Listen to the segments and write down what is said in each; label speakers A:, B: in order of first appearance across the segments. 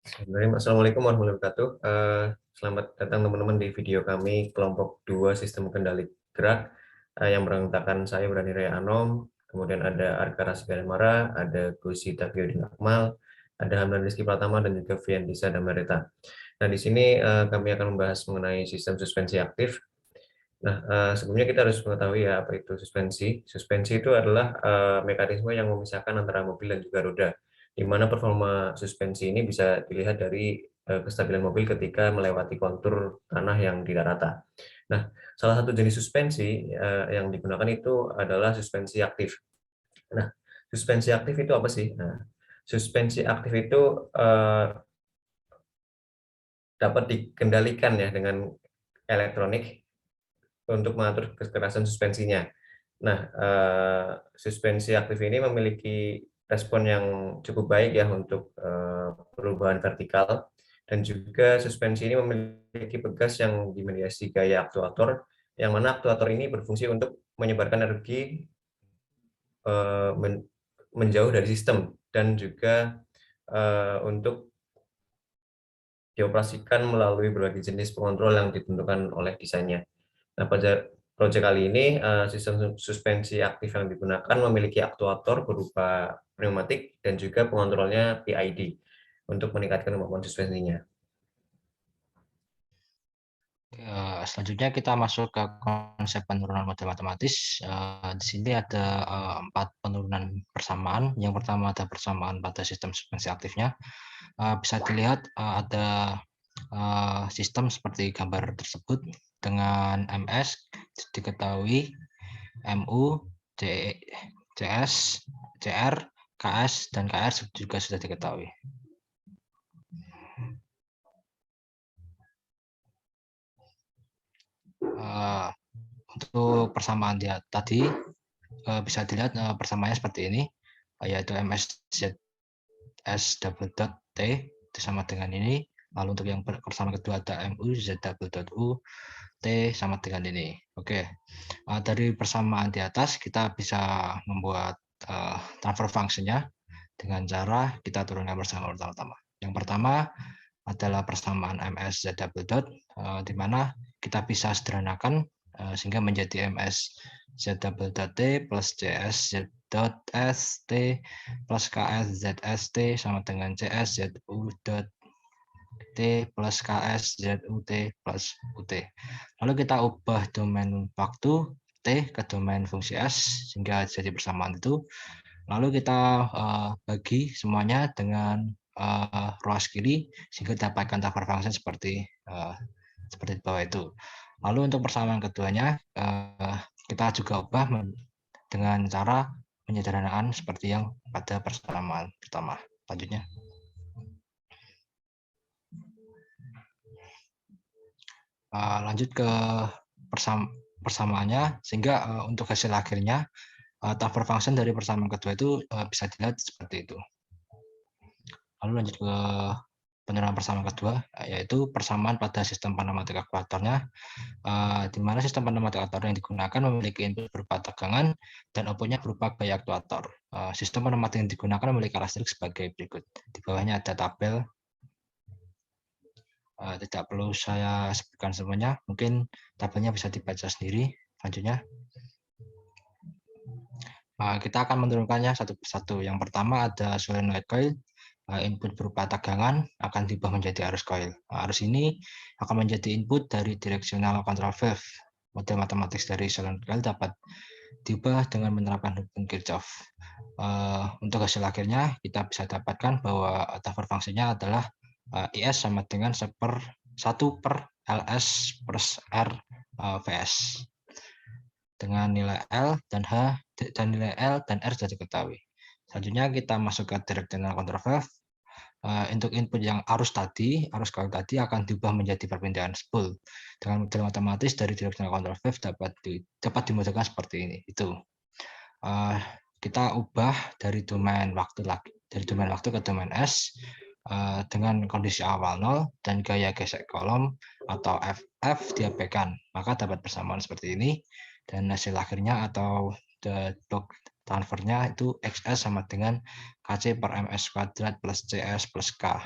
A: Assalamualaikum warahmatullahi wabarakatuh. Selamat datang teman-teman di video kami kelompok 2 sistem kendali gerak yang beranggotakan saya Brani Raya Anom, kemudian ada Arka Rasgalemara, ada Gusi Tagiyudin Akmal, ada Hamdan Rizky Pratama dan juga Viandisa Damareta. Nah, di sini kami akan membahas mengenai sistem suspensi aktif. Nah, sebelumnya kita harus mengetahui ya apa itu suspensi. Suspensi itu adalah mekanisme yang memisahkan antara mobil dan juga roda, di mana performa suspensi ini bisa dilihat dari kestabilan mobil ketika melewati kontur tanah yang tidak rata. Nah, salah satu jenis suspensi yang digunakan itu adalah suspensi aktif. Nah, suspensi aktif itu apa sih? Nah, suspensi aktif itu dapat dikendalikan ya dengan elektronik untuk mengatur kekerasan suspensinya. Nah, suspensi aktif ini memiliki respon yang cukup baik ya untuk perubahan vertikal, dan juga suspensi ini memiliki pegas yang dimediasi gaya aktuator, yang mana aktuator ini berfungsi untuk menyebarkan energi menjauh dari sistem, dan juga untuk dioperasikan melalui berbagai jenis pengontrol yang ditentukan oleh desainnya. Nah, pada proyek kali ini, sistem suspensi aktif yang digunakan memiliki aktuator berupa pneumatik dan juga pengontrolnya PID untuk meningkatkan kemampuan suspensinya.
B: Selanjutnya kita masuk ke konsep penurunan model matematis. Di sini ada 4 penurunan persamaan. Yang pertama ada persamaan pada sistem suspensi aktifnya. Bisa dilihat ada sistem seperti gambar tersebut dengan MS diketahui, MU, CS, CR, KS, dan KR juga sudah diketahui. Untuk persamaan dia tadi bisa dilihat persamaannya seperti ini, yaitu MSZS double dot T itu sama dengan ini. Lalu untuk yang persamaan kedua ada MU Z double dot U T sama dengan ini. Oke, dari persamaan di atas kita bisa membuat transfer function-nya dengan cara kita turunkan persamaan pertama. Yang pertama adalah persamaan MS Z double dot, di mana kita bisa sederhanakan sehingga menjadi MS Z double dot T plus CS Z dot S T plus KS Z S T sama dengan CS Z U dot T plus KS Z U T plus UT. Lalu kita ubah domain waktu T ke domain fungsi S sehingga jadi persamaan itu. Lalu kita bagi semuanya dengan ruas kiri sehingga dapatkan transfer function seperti di bawah itu. Lalu untuk persamaan keduanya kita juga ubah dengan cara penyederhanaan seperti yang pada persamaan pertama. Lanjutnya. Lanjut ke persamaannya sehingga untuk hasil akhirnya transfer function dari persamaan kedua itu bisa dilihat seperti itu. Lalu lanjut ke penurunan persamaan kedua, yaitu persamaan pada sistem pneumatik aktuatornya, di mana sistem pneumatik aktuator yang digunakan memiliki input berupa tegangan dan outputnya berupa gaya aktuator. Sistem pneumatik yang digunakan memiliki karakteristik sebagai berikut. Di bawahnya ada tabel, tidak perlu saya sebutkan semuanya, mungkin tabelnya bisa dibaca sendiri. Selanjutnya, kita akan menurunkannya satu persatu. Yang pertama ada solenoid coil. Input berupa tegangan akan diubah menjadi arus coil. Arus ini akan menjadi input dari directional control valve. Model matematis dari solenoid coil dapat diubah dengan menerapkan hukum Kirchhoff. Untuk hasil akhirnya kita bisa dapatkan bahwa transfer fungsinya adalah IS sama dengan 1 per LS plus R VS. Dengan nilai L dan H dan nilai L dan R sudah diketahui. Selanjutnya kita masuk ke directional control valve. Untuk input yang arus coil tadi akan diubah menjadi perpindahan spool. Dengan model matematis dari directional control valve dapat dimodalkan seperti ini. Itu kita ubah dari domain waktu ke domain S dengan kondisi awal 0 dan gaya gesek kolom atau FF diabaikan, maka dapat persamaan seperti ini. Dan hasil akhirnya atau blok transfernya itu XS sama dengan KC per MS kuadrat plus CS plus K.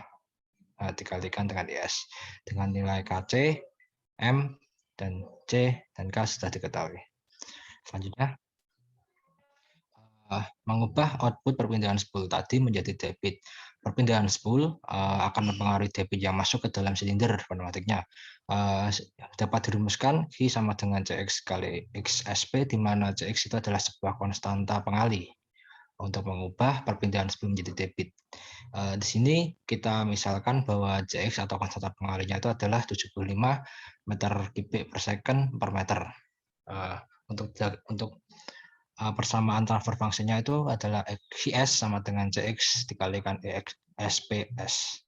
B: dikalikan dengan IS dengan nilai KC, M, dan C, dan K sudah diketahui. Selanjutnya, mengubah output perpindahan spool tadi menjadi debit. Perpindahan spool akan mempengaruhi debit yang masuk ke dalam silinder pneumatiknya. Dapat dirumuskan Q sama dengan CX kali XSP, di mana CX itu adalah sebuah konstanta pengalih untuk mengubah perpindahan spool menjadi debit. Di sini kita misalkan bahwa CX atau konstanta pengalihnya itu adalah 75 meter kubik per second per meter. Untuk persamaan transfer function-nya itu adalah XS sama dengan CX dikalikan EXSPS.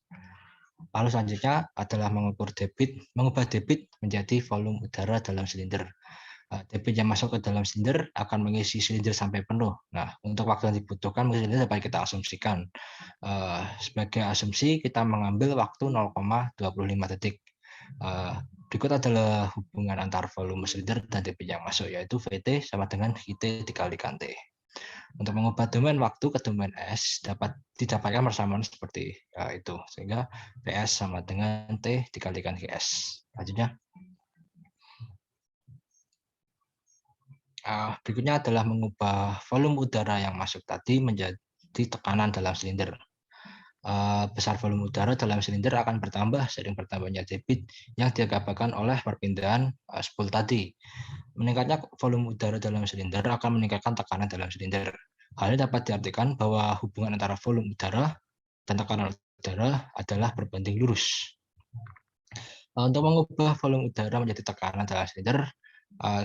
B: Lalu selanjutnya adalah mengubah debit menjadi volume udara dalam silinder. Debit yang masuk ke dalam silinder akan mengisi silinder sampai penuh. Nah, untuk waktu yang dibutuhkan mengisi silinder dapat kita asumsikan. Sebagai asumsi kita mengambil waktu 0,25 detik. Berikut adalah hubungan antar volume silinder dan debit yang masuk, yaitu VT sama dengan IT dikalikan T. Untuk mengubah domain waktu ke domain S dapat didapatkan persamaan seperti itu, sehingga PS sama dengan T dikalikan GS. Selanjutnya, berikutnya adalah mengubah volume udara yang masuk tadi menjadi tekanan dalam silinder. Besar volume udara dalam silinder akan bertambah seiring bertambahnya debit yang diakibatkan oleh perpindahan spool tadi. Meningkatnya volume udara dalam silinder akan meningkatkan tekanan dalam silinder. Hal ini dapat diartikan bahwa hubungan antara volume udara dan tekanan udara adalah berbanding lurus. Untuk mengubah volume udara menjadi tekanan dalam silinder,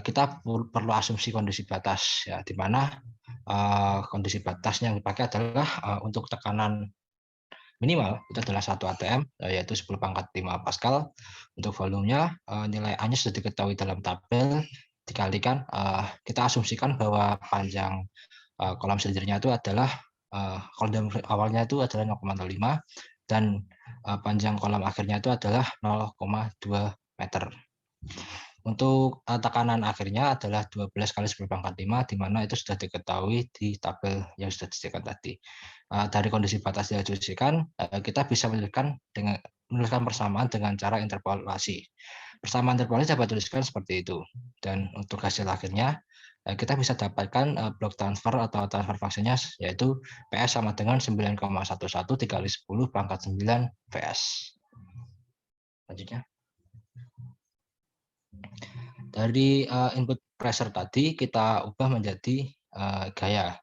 B: kita perlu asumsi kondisi batas, ya, di mana kondisi batasnya yang dipakai adalah untuk tekanan minimal itu adalah 1 atm, yaitu 10 pangkat 5 Pascal. Untuk volumenya nilai A-nya sudah diketahui dalam tabel, dikalikan kita asumsikan bahwa panjang kolam silindernya itu adalah kolam awalnya itu adalah 0,05 dan panjang kolam akhirnya itu adalah 0,2 meter. Untuk tekanan akhirnya adalah 12 kali 10 pangkat 5, di mana itu sudah diketahui di tabel yang sudah disediakan tadi. Dari kondisi batas yang diasumsikan, kita bisa menuliskan persamaan dengan cara interpolasi. Persamaan interpolasi dapat dituliskan seperti itu. Dan untuk hasil akhirnya, kita bisa dapatkan block transfer atau transfer function-nya, yaitu PS sama dengan 9,11 dikali 10 pangkat 9 PS. Selanjutnya. Dari input pressure tadi kita ubah menjadi gaya.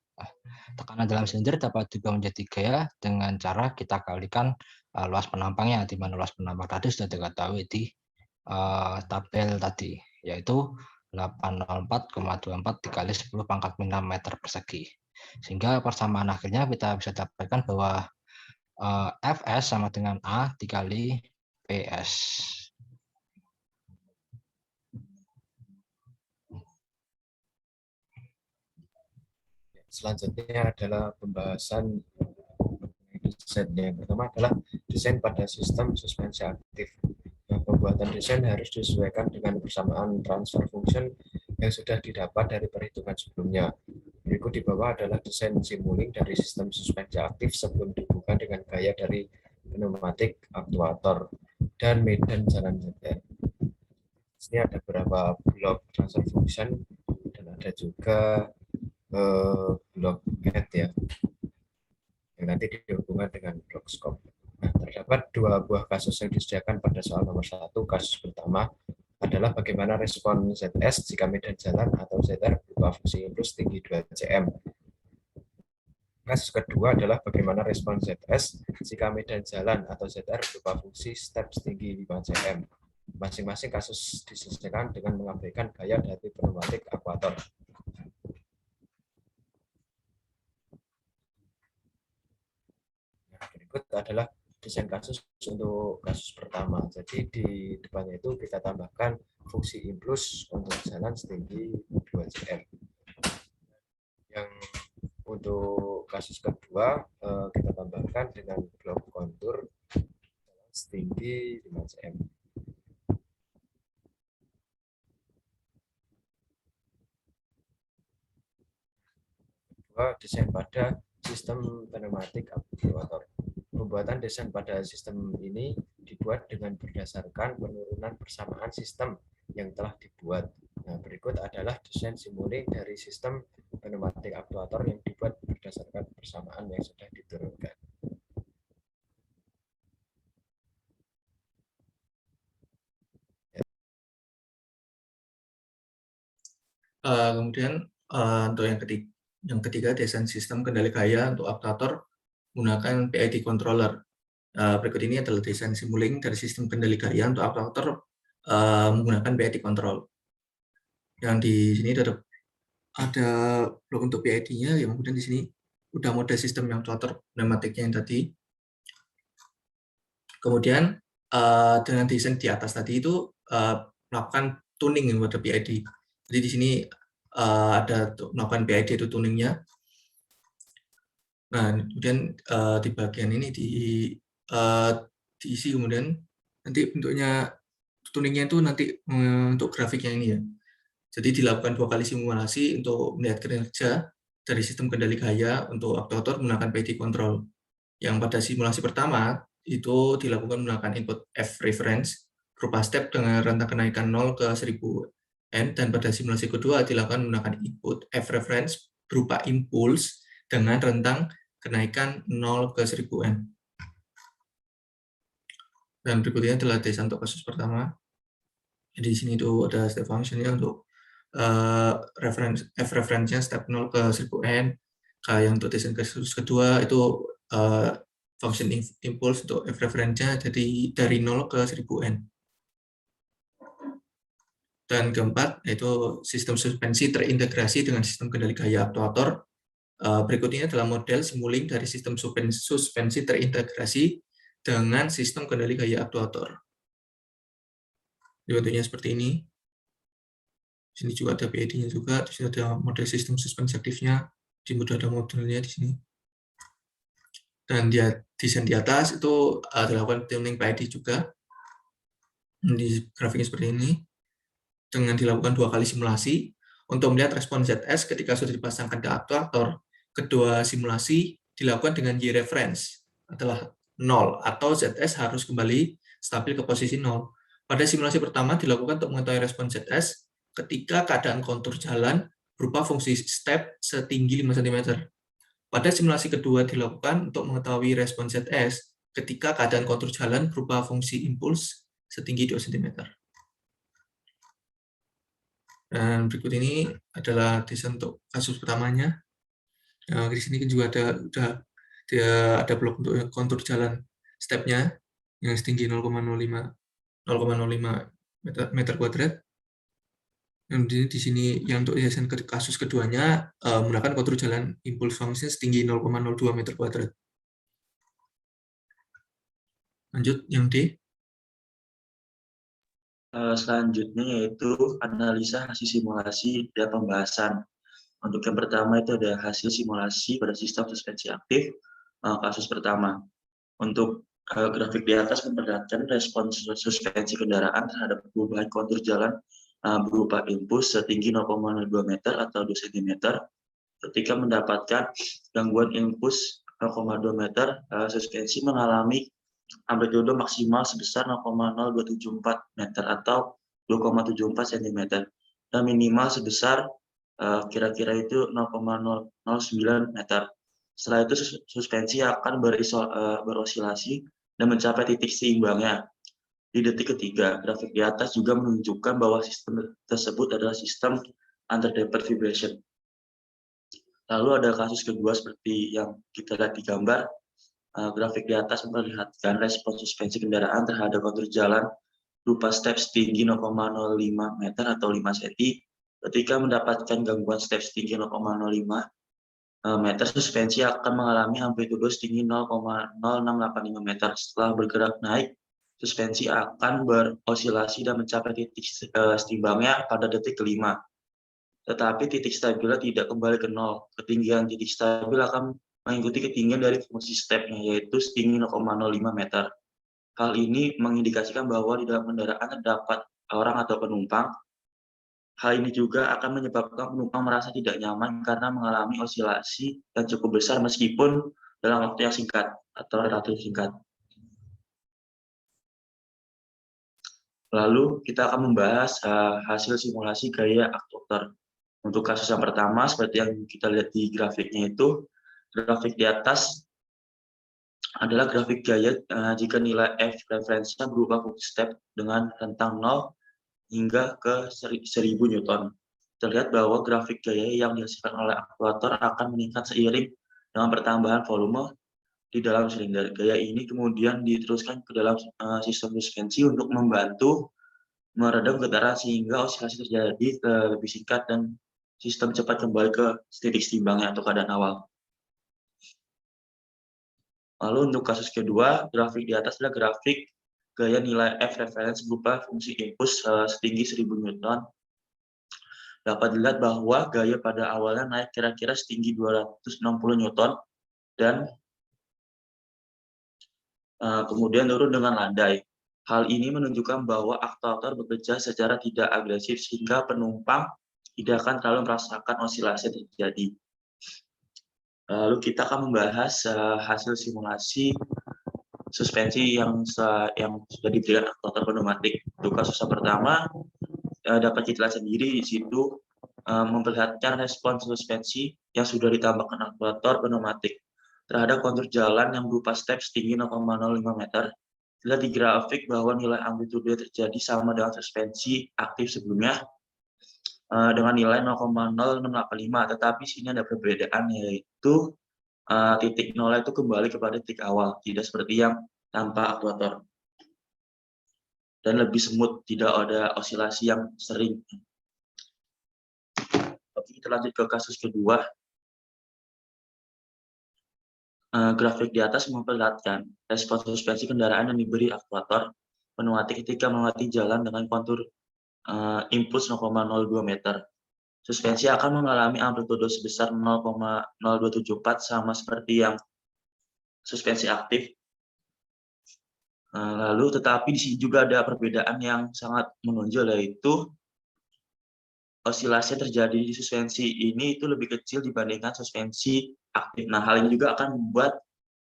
B: Tekanan dalam silinder dapat juga menjadi gaya dengan cara kita kalikan luas penampangnya, di mana luas penampang tadi sudah diketahui di tabel tadi, yaitu 804,24 dikali 10 pangkat 6 meter persegi. Sehingga persamaan akhirnya kita bisa dapatkan bahwa Fs sama dengan A dikali PS.
A: Selanjutnya adalah pembahasan desain. Yang pertama adalah desain pada sistem suspensi aktif. Nah, pembuatan desain harus disesuaikan dengan persamaan transfer function yang sudah didapat dari perhitungan sebelumnya. Berikut di bawah adalah desain simulink dari sistem suspensi aktif sebelum dibuka dengan gaya dari pneumatik, aktuator, dan medan jalan ZR. Di sini ada beberapa blok transfer function dan ada juga blok CAD ya, yang nanti dihubungkan dengan blok scope. Nah, terdapat dua buah kasus yang disediakan pada soal nomor 1. Kasus pertama adalah bagaimana respon ZS jika medan jalan atau ZR berupa fungsi impuls tinggi 2 cm. Kasus kedua adalah bagaimana respon ZS jika medan jalan atau ZR berupa fungsi step setinggi 5 cm. Masing-masing kasus diselesaikan dengan mengabaikan gaya dari pneumatik akuator. Berikut adalah desain kasus untuk kasus pertama. Jadi di depannya itu kita tambahkan fungsi impuls untuk jalan setinggi 2 cm. Yang untuk kasus kedua kita tambahkan dengan blok kontur setinggi 5 cm. Kedua, desain pada sistem pneumatik aktuator. Pembuatan desain pada sistem ini dibuat dengan berdasarkan penurunan persamaan sistem yang telah dibuat. Nah, berikut adalah desain simulink dari sistem pneumatik aktuator yang dibuat berdasarkan persamaan yang sudah diturunkan.
C: Kemudian untuk yang ketiga desain sistem kendali gaya untuk aktuator menggunakan PID controller. Berikut ini adalah desain simulink dari sistem kendali gaya untuk aktuator menggunakan PID control. Yang di sini ada blok untuk PID-nya, yang kemudian di sini udah mode sistem yang aktuator pneumatiknya yang tadi. Kemudian dengan desain di atas tadi itu melakukan tuning pada PID. Jadi di sini ada melakukan PID itu tuningnya. Nah, kemudian di bagian ini diisi kemudian nanti bentuknya tuningnya itu nanti untuk grafiknya ini ya. Jadi dilakukan 2 kali simulasi untuk melihat kinerja dari sistem kendali gaya untuk aktuator menggunakan PID control. Yang pada simulasi pertama itu dilakukan menggunakan input F reference berupa step dengan rentang kenaikan 0 ke 1000N, dan pada simulasi kedua dilakukan menggunakan input F reference berupa impuls dengan rentang kenaikan 0 ke 1000N. Dan berikutnya adalah desain untuk kasus pertama. Jadi di sini itu ada step function-nya untuk F reference-nya step 0 ke 1000N. Yang untuk desain kasus kedua itu function impulse untuk F reference-nya jadi dari 0 ke 1000N. Dan keempat yaitu sistem suspensi terintegrasi dengan sistem kendali gaya aktuator. Berikut ini adalah model simulink dari sistem suspensi terintegrasi dengan sistem kendali gaya aktuator. Bentuknya seperti ini. Di sini juga ada PID-nya juga, di sini ada model sistem suspensi aktifnya, di sini ada modelnya di sini. Dan dia desain di atas itu dilakukan tuning PID juga. Di grafiknya seperti ini. Dengan dilakukan 2 kali simulasi untuk melihat respon ZS ketika sudah dipasangkan ke aktuator. Kedua simulasi dilakukan dengan Y reference adalah 0 atau ZS harus kembali stabil ke posisi 0. Pada simulasi pertama dilakukan untuk mengetahui respon ZS ketika keadaan kontur jalan berupa fungsi step setinggi 5 cm. Pada simulasi kedua dilakukan untuk mengetahui respon ZS ketika keadaan kontur jalan berupa fungsi impuls setinggi 2 cm. Dan berikut ini adalah desain untuk kasus pertamanya. Di sini juga ada blok untuk kontur jalan stepnya yang setinggi 0,05 meter kuadrat. Dan di sini yang untuk desain kasus keduanya menggunakan kontur jalan impuls function setinggi 0,02 meter kuadrat. Lanjut yang D.
D: Selanjutnya yaitu analisa hasil simulasi dan pembahasan. Untuk yang pertama itu ada hasil simulasi pada sistem suspensi aktif kasus pertama. Untuk grafik di atas memperlihatkan respons suspensi kendaraan terhadap perubahan kontur jalan berupa impuls setinggi 0,02 meter atau 2 cm. Ketika mendapatkan gangguan impuls 0,2 meter, suspensi mengalami amplitudo maksimal sebesar 0,0274 meter atau 2,74 cm dan minimal sebesar kira-kira itu 0,009 meter. Setelah itu suspensi akan berosilasi dan mencapai titik seimbangnya. Di detik ketiga, grafik di atas juga menunjukkan bahwa sistem tersebut adalah sistem under-damped vibration. Lalu ada kasus kedua seperti yang kita lihat di gambar. Grafik di atas memperlihatkan respons suspensi kendaraan terhadap kontur jalan berupa step setinggi 0,05 meter atau 5 cm. Ketika mendapatkan gangguan step setinggi 0,05 meter, suspensi akan mengalami amplitudo setinggi 0,0685 meter. Setelah bergerak naik, suspensi akan berosilasi dan mencapai titik seimbangnya pada detik kelima. Tetapi titik stabilnya tidak kembali ke nol. Ketinggian titik stabil akan mengikuti ketinggian dari fungsi stepnya, yaitu setinggi 0,05 meter. Hal ini mengindikasikan bahwa di dalam kendaraan terdapat orang atau penumpang. Hal ini juga akan menyebabkan penumpang merasa tidak nyaman karena mengalami osilasi yang cukup besar meskipun dalam waktu yang singkat atau relatif singkat. Lalu kita akan membahas hasil simulasi gaya aktuator. Untuk kasus yang pertama, seperti yang kita lihat di grafiknya itu, grafik di atas adalah grafik gaya jika nilai F referensinya berupa footstep dengan rentang 0 hingga ke 1000 Newton. Terlihat bahwa grafik gaya yang dihasilkan oleh aktuator akan meningkat seiring dengan pertambahan volume di dalam silinder. Gaya ini kemudian diteruskan ke dalam sistem suspensi untuk membantu meredam getaran sehingga osilasi terjadi lebih singkat dan sistem cepat kembali ke titik seimbangnya atau keadaan awal. Lalu untuk kasus kedua, grafik di atas adalah grafik gaya nilai F reference berupa fungsi impuls setinggi 1000 Newton. Dapat dilihat bahwa gaya pada awalnya naik kira-kira setinggi 260 Newton dan kemudian turun dengan landai. Hal ini menunjukkan bahwa aktuator bekerja secara tidak agresif sehingga penumpang tidak akan terlalu merasakan osilasi yang terjadi. Lalu kita akan membahas hasil simulasi suspensi yang sudah diberikan aktuator pneumatik. Untuk kasus yang pertama, dapat kita lihat sendiri di situ memperlihatkan respons suspensi yang sudah ditambahkan aktuator pneumatik terhadap kontur jalan yang berupa step setinggi 0,05 meter. Lihat di grafik bahwa nilai amplitude terjadi sama dengan suspensi aktif sebelumnya dengan nilai 0,0685, tetapi sini ada perbedaan, yaitu titik nol itu kembali kepada titik awal, tidak seperti yang tanpa aktuator. Dan lebih smooth, tidak ada osilasi yang sering. Oke, kita lanjut ke kasus kedua. Grafik di atas memperlihatkan respons suspensi kendaraan yang diberi aktuator pneumatik ketika melewati jalan dengan kontur impuls 0,02 meter. Suspensi akan mengalami amplitude sebesar 0,0274 sama seperti yang suspensi aktif. Lalu tetapi di sini juga ada perbedaan yang sangat menonjol, yaitu osilasi yang terjadi di suspensi ini itu lebih kecil dibandingkan suspensi aktif. Nah, hal ini juga akan membuat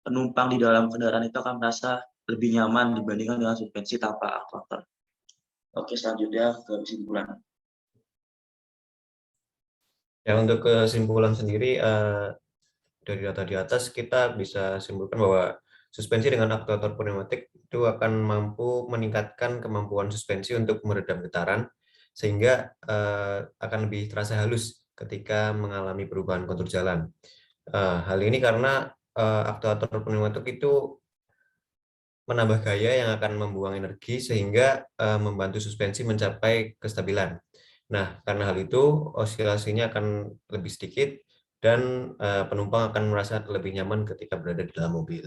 D: penumpang di dalam kendaraan itu akan merasa lebih nyaman dibandingkan dengan suspensi tanpa aktuator. Oke, selanjutnya ke kesimpulan.
A: Ya, untuk kesimpulan sendiri dari data di atas kita bisa simpulkan bahwa suspensi dengan aktuator pneumatik itu akan mampu meningkatkan kemampuan suspensi untuk meredam getaran, sehingga akan lebih terasa halus ketika mengalami perubahan kontur jalan. Hal ini karena aktuator pneumatik itu menambah gaya yang akan membuang energi sehingga membantu suspensi mencapai kestabilan. Nah, karena hal itu osilasinya akan lebih sedikit dan penumpang akan merasa lebih nyaman ketika berada di dalam mobil.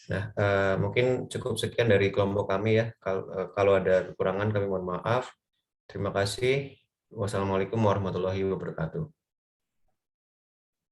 A: Nah, mungkin cukup sekian dari kelompok kami ya. Kalau ada kekurangan kami mohon maaf. Terima kasih. Wassalamualaikum warahmatullahi wabarakatuh.